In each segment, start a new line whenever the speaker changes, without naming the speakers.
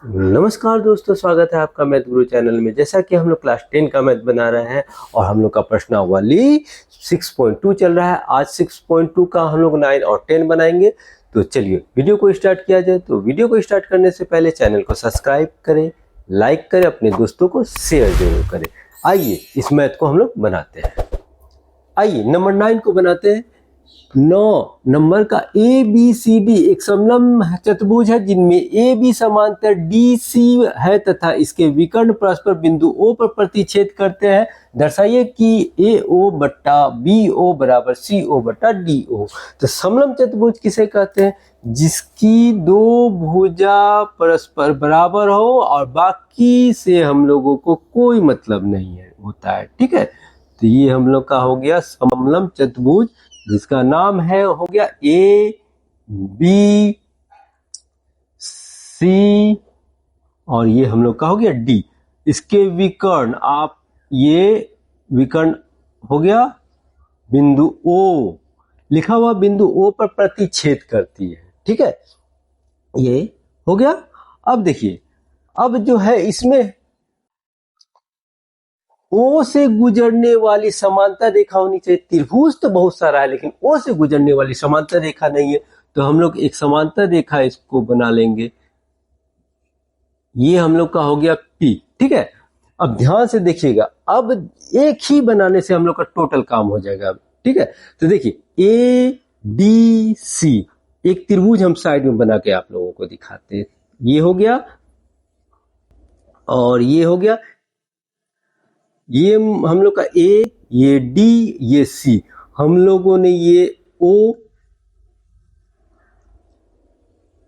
नमस्कार दोस्तों, स्वागत है आपका मैथ गुरु चैनल में। जैसा कि हम लोग क्लास 10 का मैथ बना रहे हैं और हम लोग का प्रश्नावली 6.2 चल रहा है। आज 6.2 का हम लोग 9 और 10 बनाएंगे। तो चलिए वीडियो को स्टार्ट किया जाए। तो वीडियो को स्टार्ट करने से पहले चैनल को सब्सक्राइब करें, लाइक करें, अपने दोस्तों को शेयर जरूर करें। आइए इस मैथ को हम लोग बनाते हैं। आइए नंबर 9 को बनाते हैं। 9 नंबर का ए बी सी डी एक समलंब चतुर्भुज है जिनमें ए बी समांतर डी सी है तथा इसके विकर्ण परस्पर बिंदु ओ पर प्रतिच्छेद करते हैं। दर्शाइए कि ए ओ बट्टा बी ओ बराबर सी ओ बट्टा डी ओ। तो समलंब चतुर्भुज किसे कहते हैं? जिसकी दो भुजा परस्पर बराबर हो और बाकी से हम लोगों को कोई मतलब नहीं है होता है। ठीक है, तो ये हम लोग का हो गया समलंब चतुर्भुज, जिसका नाम है हो गया ए बी सी और ये हम लोग का हो गया डी। इसके विकर्ण ये विकर्ण हो गया बिंदु ओ, लिखा हुआ बिंदु ओ पर प्रतिच्छेद करती है। ठीक है, ये हो गया। अब देखिए, अब जो है इसमें ओ से गुजरने वाली समांतर रेखा होनी चाहिए। त्रिभुज तो बहुत सारा है लेकिन ओ से गुजरने वाली समांतर रेखा नहीं है, तो हम लोग एक समांतर रेखा इसको बना लेंगे। ये हम लोग का हो गया P। ठीक है, अब ध्यान से देखिएगा, अब एक ही बनाने से हम लोग का टोटल काम हो जाएगा। ठीक है, तो देखिए ए डी सी एक त्रिभुज हम साइड में बना के आप लोगों को दिखाते हैं। ये हो गया और ये हो गया। ये हम लोग का ए, ये डी, ये सी, हम लोगों ने ये ओ,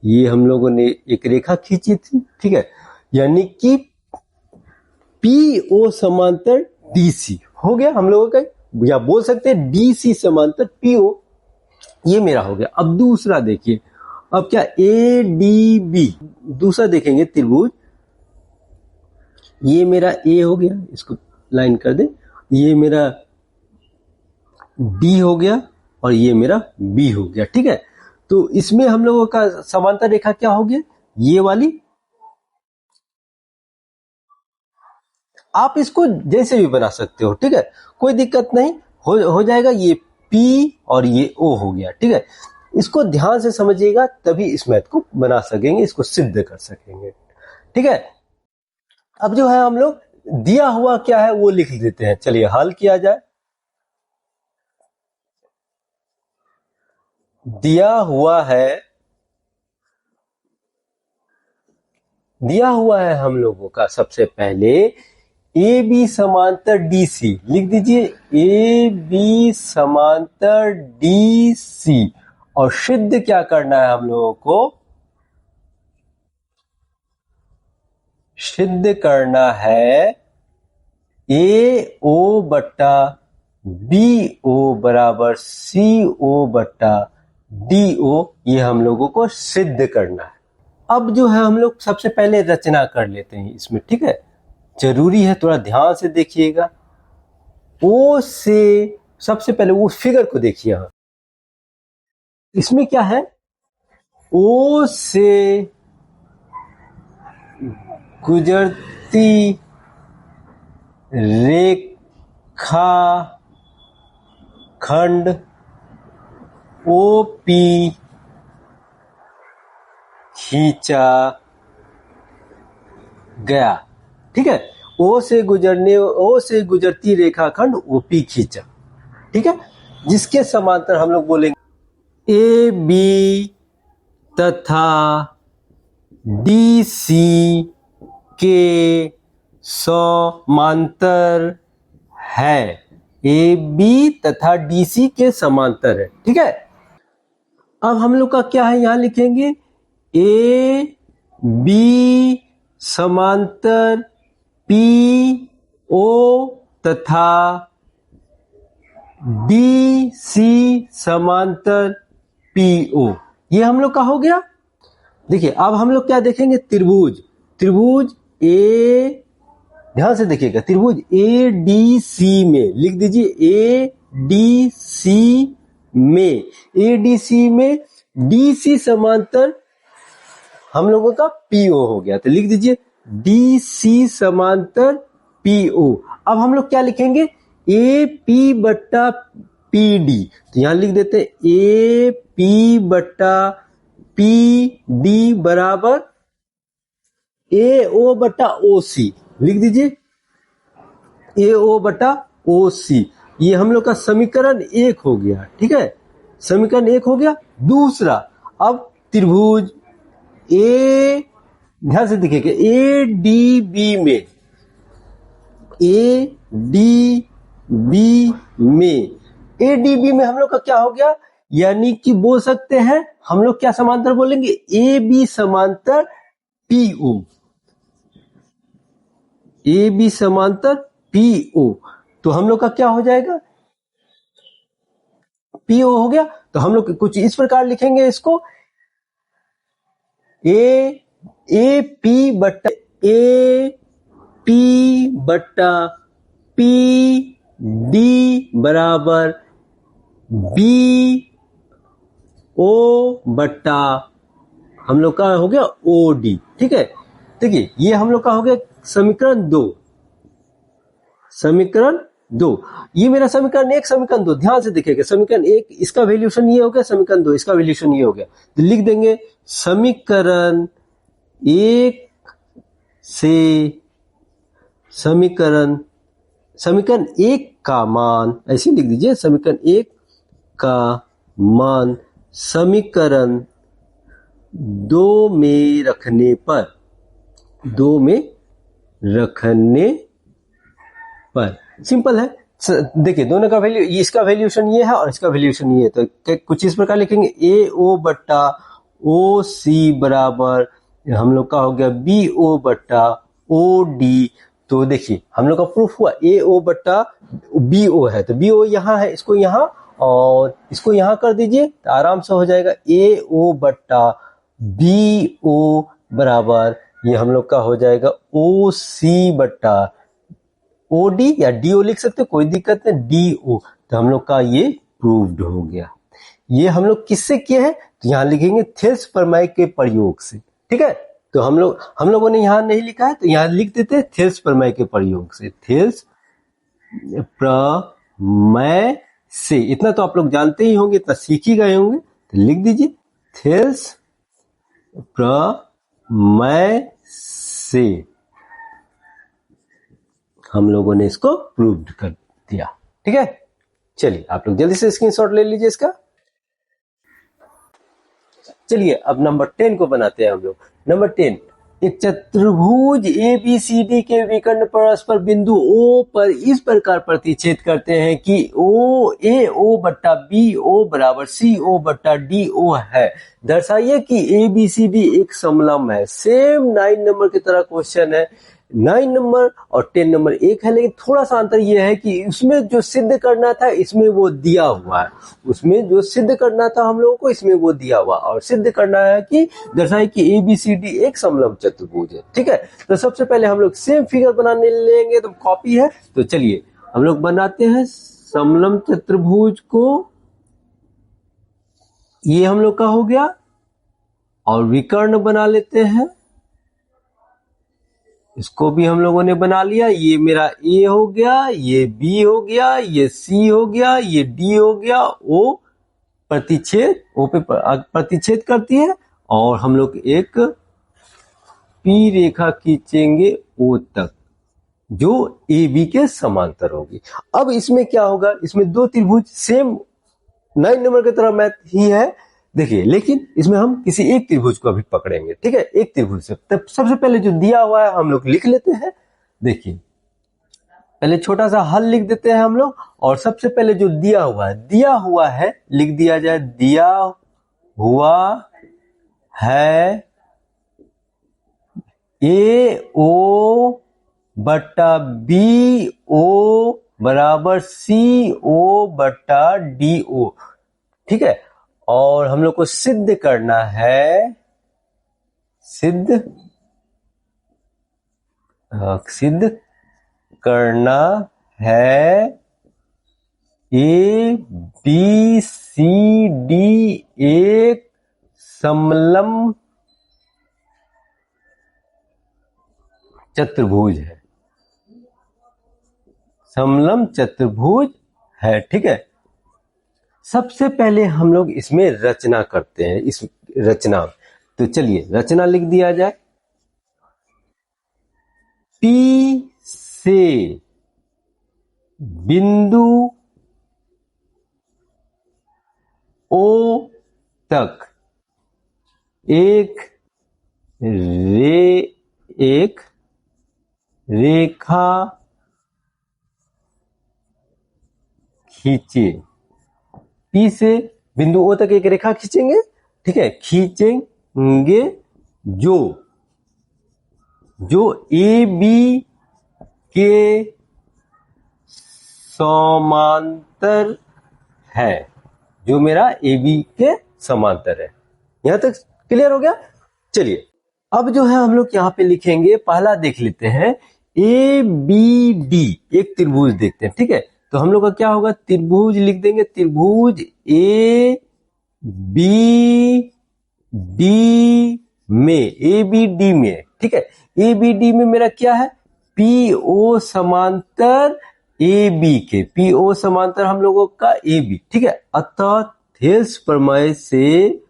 ये हम लोगों ने एक रेखा खींची थी। ठीक है, यानी कि पी ओ समांतर डी सी हो गया हम लोगों का, या बोल सकते हैं डी सी समांतर पी ओ। ये मेरा हो गया। अब दूसरा देखिए, अब क्या ए डी बी दूसरा देखेंगे त्रिभुज। ये मेरा ए हो गया, इसको लाइन कर दे। ये मेरा डी हो गया और ये मेरा बी हो गया। ठीक है, तो इसमें हम लोगों का समांतर रेखा क्या हो गया? ये वाली। आप इसको जैसे भी बना सकते हो। ठीक है, कोई दिक्कत नहीं, हो जाएगा। ये पी और ये ओ हो गया। ठीक है, इसको ध्यान से समझिएगा तभी इस मैथ को बना सकेंगे, इसको सिद्ध कर सकेंगे। ठीक है, अब जो है हम लोग दिया हुआ क्या है वो लिख देते हैं। चलिए हल किया जाए। दिया हुआ है हम लोगों का सबसे पहले ए बी समांतर डी सी लिख दीजिए। ए बी समांतर डी सी और सिद्ध क्या करना है हम लोगों को? सिद्ध करना है ए ओ बट्टा बी ओ बराबर सी ओ बट्टा डी ओ। ये हम लोगों को सिद्ध करना है। अब जो है हम लोग सबसे पहले रचना कर लेते हैं इसमें। ठीक है, जरूरी है, थोड़ा ध्यान से देखिएगा। ओ से सबसे पहले वो फिगर को देखिए। यहां इसमें क्या है? ओ से गुजरती रेखा खंड ओ पी खींचा गया। ठीक है, ओ से गुजरती रेखाखंड ओपी खींचा। ठीक है, जिसके समांतर हम लोग बोलेंगे ए बी तथा डी सी के समांतर है। ए बी तथा डी सी के समांतर है। ठीक है, अब हम लोग का क्या है, यहां लिखेंगे ए बी समांतर पी ओ तथा डी सी समांतर पी ओ। ये हम लोग का हो गया। देखिए अब हम लोग क्या देखेंगे? त्रिभुज ए, ध्यान से देखिएगा, त्रिभुज ए डी सी में लिख दीजिए। ए डी सी में डी सी समांतर हम लोगों का पीओ हो गया। तो लिख दीजिए डी सी समांतर पीओ। अब हम लोग क्या लिखेंगे, ए पी बट्टा पी डी। तो यहां लिख देते हैं ए पी बट्टा पी डी बराबर ए ओ बट्टा ओ सी। लिख दीजिए ए ओ बटा ओ सी। ये हम लोग का समीकरण 1 हो गया। ठीक है, समीकरण 1 हो गया। दूसरा, अब त्रिभुज ए, ध्यान से देखिएगा, ए डी बी में, ए डी बी में, ए डी बी में हम लोग का क्या हो गया, यानी कि बोल सकते हैं हम लोग क्या समांतर बोलेंगे, ए बी समांतर पीओ, ए बी समांतर पीओ। तो हम लोग का क्या हो जाएगा, पीओ हो गया। तो हम लोग कुछ इस प्रकार लिखेंगे इसको, ए पी बट्टा ए पी बट्टा पी डी बराबर बी ओ बट्टा हम लोग का हो गया ओ डी। ठीक है, देखिए ये हम लोग का हो गया समीकरण 2, समीकरण 2। ये मेरा समीकरण 1, समीकरण 2, ध्यान से देखिएगा, समीकरण 1 इसका वैल्यूशन ये हो गया, समीकरण 2 इसका वैल्यूशन ये हो गया। तो लिख देंगे समीकरण 1 से समीकरण 1 का मान, ऐसे लिख दीजिए, समीकरण 1 का मान समीकरण 2 में रखने पर, 2 में रखने पर, सिंपल है। देखिए दोनों का वैल्यू, इसका वैल्यूशन ये है और इसका वैल्यूशन ये है। तो कुछ इस प्रकार लिखेंगे, ए ओ बट्टा ओ सी बराबर हम लोग का हो गया बी ओ बट्टा ओ डी। तो देखिए हम लोग का प्रूफ हुआ, ए ओ बट्टा बी ओ है, तो बी ओ यहाँ है, इसको यहाँ और इसको यहाँ कर दीजिए तो आराम से हो जाएगा। ए ओ बट्टा बी ओ बराबर ये हम लोग का हो जाएगा ओ सी बट्टा ओ डी, या डी ओ लिख सकते, कोई दिक्कत नहीं, डी ओ। तो हम लोग का ये प्रूव्ड हो गया। ये हम लोग किससे किए हैं, तो यहाँ लिखेंगे थेल्स प्रमेय के प्रयोग से। ठीक है, तो हम लोगों ने यहाँ नहीं लिखा है तो यहाँ लिख देते हैं थेल्स प्रमेय के प्रयोग से, थेल्स प्रमेय से। इतना तो आप लोग जानते ही होंगे, इतना सीख ही गए होंगे। तो लिख दीजिए थेल्स प्रमेय से हम लोगों ने इसको प्रूव्ड कर दिया। ठीक है, चलिए आप लोग जल्दी से स्क्रीनशॉट ले लीजिए इसका। चलिए अब नंबर 10 को बनाते हैं हम लोग। नंबर 10, एक चतुर्भुज ए बी सी डी के विकर्ण परस्पर बिंदु ओ पर इस प्रकार प्रतिच्छेद करते हैं कि ओ ए ओ बट्टा बी ओ बराबर सी ओ बट्टा डी ओ है। दर्शाइए कि ए बी सी डी एक समलंब है। सेम 9 नंबर की तरह क्वेश्चन है। 9 नंबर और 10 नंबर एक है, लेकिन थोड़ा सा अंतर यह है कि उसमें जो सिद्ध करना था इसमें वो दिया हुआ है, उसमें जो सिद्ध करना था हम लोगों को इसमें वो दिया हुआ, और सिद्ध करना है कि दर्शाए कि ए बी सी डी एक समलंब चतुर्भुज है। ठीक है, तो सबसे पहले हम लोग सेम फिगर बनाने लेंगे, तो कॉपी है, तो चलिए हम लोग बनाते हैं समलंब चतुर्भुज को। ये हम लोग का हो गया, और विकर्ण बना लेते हैं, इसको भी हम लोगों ने बना लिया। ये मेरा ए हो गया, ये बी हो गया, ये सी हो गया, ये डी हो गया। ओ प्रतिच्छेद, ओ पे प्रतिच्छेद करती है, और हम लोग एक पी रेखा खींचेंगे ओ तक, जो ए बी के समांतर होगी। अब इसमें क्या होगा, इसमें दो त्रिभुज सेम 9 नंबर की तरह मैथ ही है, देखिए, लेकिन इसमें हम किसी एक त्रिभुज को अभी पकड़ेंगे। ठीक है, एक त्रिभुज से। तब सबसे पहले जो दिया हुआ है हम लोग लिख लेते हैं। देखिए पहले छोटा सा हल लिख देते हैं हम लोग, और सबसे पहले जो दिया हुआ है लिख दिया जाए। दिया हुआ है ए ओ बट्टा बी ओ बराबर सी ओ बट्टा डी ओ। ठीक है, और हम लोग को सिद्ध करना है, सिद्ध करना है ए बी सी डी एक समलंब चतुर्भुज है, समलम चतुर्भुज है। ठीक है, सबसे पहले हम लोग इसमें रचना करते हैं, इस रचना। तो चलिए रचना लिख दिया जाए। P से बिंदु O तक एक रेखा खींचे। P से बिंदु O तक एक रेखा खींचेंगे। ठीक है, खींचेंगे जो AB के समांतर है, जो मेरा AB के समांतर है। यहां तक क्लियर हो गया। चलिए अब जो है हम लोग यहाँ पे लिखेंगे, पहला देख लेते हैं ABD, एक त्रिभुज देखते हैं। ठीक है, तो हम लोग का क्या होगा, त्रिभुज लिख देंगे, त्रिभुज ABD में। ठीक है, ABD में मेरा क्या है, PO समांतर AB के, PO समांतर हम लोगों का AB। ठीक है, अतः थेल्स प्रमेय से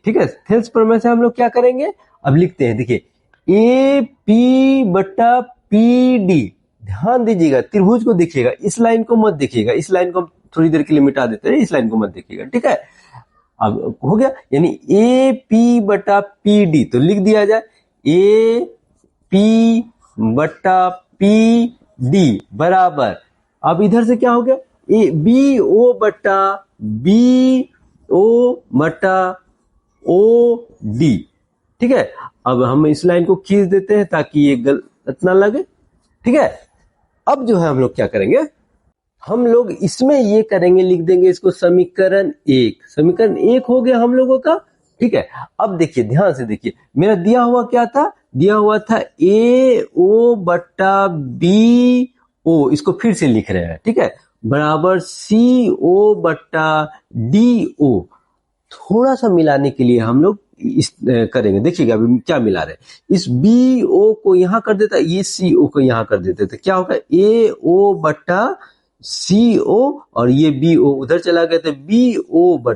ठीक है, थेल्स प्रमेय से हम लोग क्या करेंगे, अब लिखते हैं। देखिए AP/PD, ध्यान दीजिएगा, त्रिभुज को देखिएगा, इस लाइन को मत देखिएगा, इस लाइन को थोड़ी देर के लिए मिटा देते हैं, इस लाइन को मत देखिएगा। ठीक है, अब हो गया, यानी AP/PD, तो लिख दिया जाए AP/PD बराबर, अब इधर से क्या हो गया, BO/BOD। ठीक है, अब हम इस लाइन को खींच देते हैं ताकि ये गलत ना लगे। ठीक है, अब जो है हम लोग क्या करेंगे, हम लोग इसमें ये करेंगे, लिख देंगे इसको समीकरण 1। समीकरण 1 हो गया हम लोगों का। ठीक है, अब देखिए, ध्यान से देखिए, मेरा दिया हुआ क्या था, दिया हुआ था AO/BO, इसको फिर से लिख रहे हैं। ठीक है, बराबर CO/DO। थोड़ा सा मिलाने के लिए हम लोग इस करेंगे, देखिएगा अभी क्या मिला रहे हैं। इस BO को यहां कर देता, ये CO को यहां कर देते, तो क्या होगा, AO/CO और ये BO उधर चला गया, तो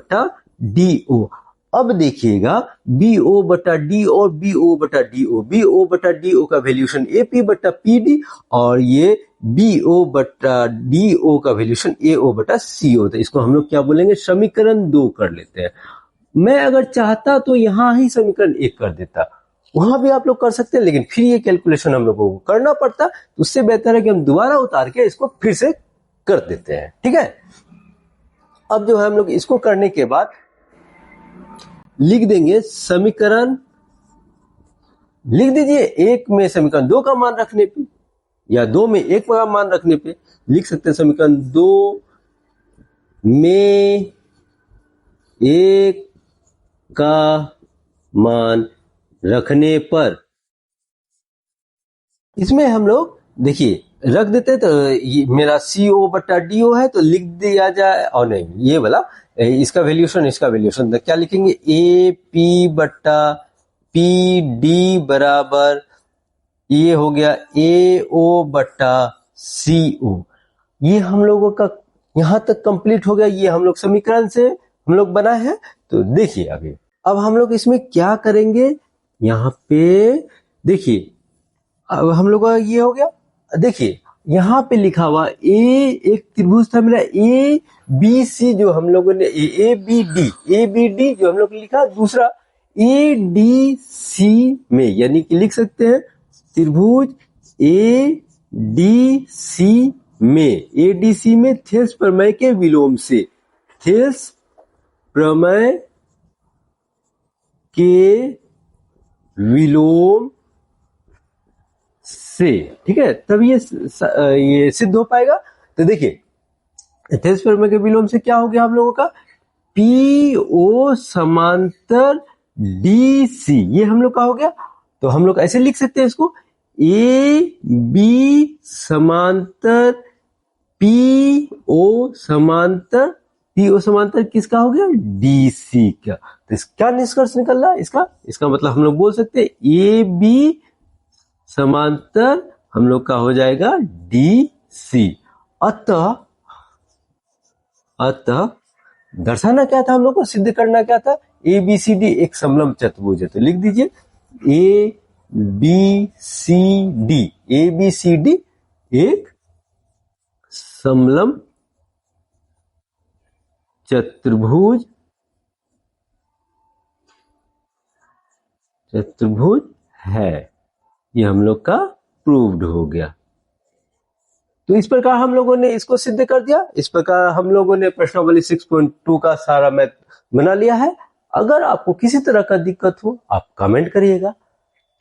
BO/DO। अब देखिएगा BO/DO और BO/DO, BO/DO का वैल्यूशन AP/PD और ये BO/DO का वैल्यूशन AO/CO। तो इसको हम लोग क्या बोलेंगे, समीकरण 2 कर लेते हैं। मैं अगर चाहता तो यहां ही समीकरण 1 कर देता, वहां भी आप लोग कर सकते हैं, लेकिन फिर ये कैलकुलेशन हम लोगों को करना पड़ता, तो उससे बेहतर है कि हम दोबारा उतार के इसको फिर से कर देते हैं। ठीक है, अब जो है हम लोग इसको करने के बाद लिख देंगे समीकरण, लिख दीजिए 1 में समीकरण 2 का मान रखने पे, या 2 में 1 का मान रखने पे लिख सकते हैं, समीकरण 2 में 1 का मान रखने पर, इसमें हम लोग देखिए रख देते हैं, तो ये मेरा CO/DO है, तो लिख दिया जाए, और नहीं ये वाला, इसका वैल्यूशन, तो क्या लिखेंगे, AP/PD बराबर, ये हो गया AO/CO। ये हम लोगों का यहां तक कंप्लीट हो गया, ये हम लोग समीकरण से हम लोग बनाए हैं। तो देखिए आगे, अब हम लोग इसमें क्या करेंगे, यहाँ पे देखिए, अब हम लोग का ये हो गया। देखिए यहाँ पे लिखा हुआ एक त्रिभुज था मेरा ABC, जो हम लोगों ने ABD जो हम लोग ने लिखा, दूसरा ADC में, यानी कि लिख सकते हैं त्रिभुज ADC में थेल्स प्रमेय के विलोम से, थेल्स प्रमेय के विलोम से। ठीक है, तब ये सिद्ध हो पाएगा। तो देखिए थेल्स प्रमेय के विलोम से क्या हो गया हम लोगों का, PO समांतर DC, ये हम लोग का हो गया। तो हम लोग ऐसे लिख सकते हैं इसको, AB समांतर PO समांतर PO समांतर किसका हो गया, DC का। तो क्या निष्कर्ष निकल रहा है इसका मतलब हम लोग बोल सकते हैं AB समांतर हम लोग का हो जाएगा DC। अतः दर्शाना क्या था, हम लोग को सिद्ध करना क्या था, ABCD एक समलंब चतुर्भुज है। तो लिख दीजिए ABCD एक समलंब चतुर्भुज है। ये हम लोग का प्रूव्ड हो गया। तो इस प्रकार हम लोगों ने इसको सिद्ध कर दिया। इस प्रकार हम लोगों ने प्रश्नावली 6.2 का सारा मैथ बना लिया है। अगर आपको किसी तरह का दिक्कत हो आप कमेंट करिएगा,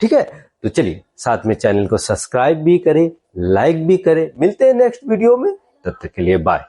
ठीक है। तो चलिए साथ में चैनल को सब्सक्राइब भी करें, लाइक भी करें। मिलते हैं नेक्स्ट वीडियो में, तब तक के लिए बाय।